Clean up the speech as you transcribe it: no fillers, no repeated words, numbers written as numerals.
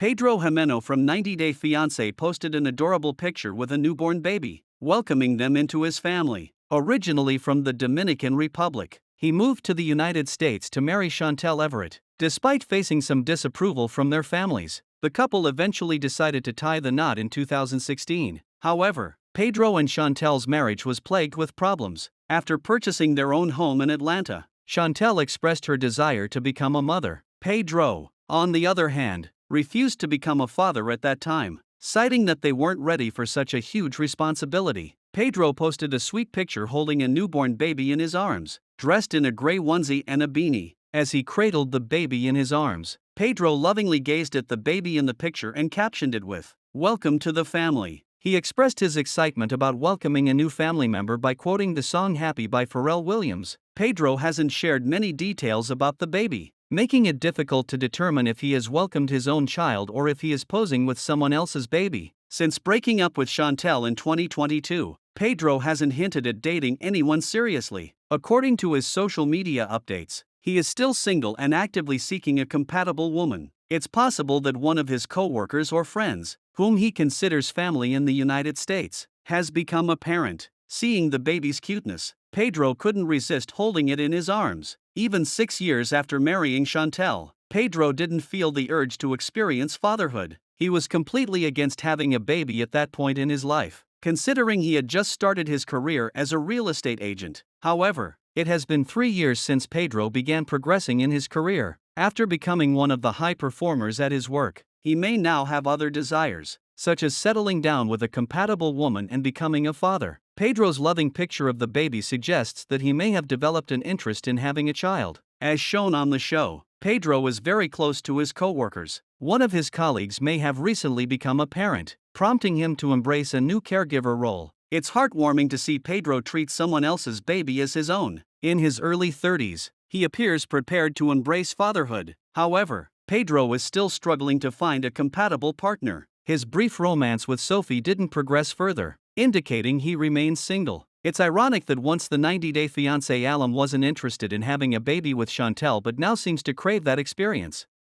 Pedro Jimeno from 90 Day Fiancé posted an adorable picture with a newborn baby, welcoming them into his family. Originally from the Dominican Republic, he moved to the United States to marry Chantel Everett. Despite facing some disapproval from their families, the couple eventually decided to tie the knot in 2016. However, Pedro and Chantel's marriage was plagued with problems. After purchasing their own home in Atlanta, Chantel expressed her desire to become a mother. Pedro, on the other hand, refused to become a father at that time, citing that they weren't ready for such a huge responsibility. Pedro posted a sweet picture holding a newborn baby in his arms, dressed in a gray onesie and a beanie. As he cradled the baby in his arms, Pedro lovingly gazed at the baby in the picture and captioned it with, "Welcome to the family." He expressed his excitement about welcoming a new family member by quoting the song Happy by Pharrell Williams. Pedro hasn't shared many details about the baby, making it difficult to determine if he has welcomed his own child or if he is posing with someone else's baby. Since breaking up with Chantel in 2022, Pedro hasn't hinted at dating anyone seriously. According to his social media updates, he is still single and actively seeking a compatible woman. It's possible that one of his co-workers or friends, whom he considers family in the United States, has become a parent. Seeing the baby's cuteness, Pedro couldn't resist holding it in his arms. Even 6 years after marrying Chantel, Pedro didn't feel the urge to experience fatherhood. He was completely against having a baby at that point in his life, considering he had just started his career as a real estate agent. However, it has been 3 years since Pedro began progressing in his career. After becoming one of the high performers at his work, he may now have other desires, such as settling down with a compatible woman and becoming a father. Pedro's loving picture of the baby suggests that he may have developed an interest in having a child. As shown on the show, Pedro is very close to his co-workers. One of his colleagues may have recently become a parent, prompting him to embrace a new caregiver role. It's heartwarming to see Pedro treat someone else's baby as his own. In his early 30s, he appears prepared to embrace fatherhood. However, Pedro is still struggling to find a compatible partner. His brief romance with Sophie didn't progress further, indicating he remains single. It's ironic that once the 90 Day Fiancé alum wasn't interested in having a baby with Chantel but now seems to crave that experience.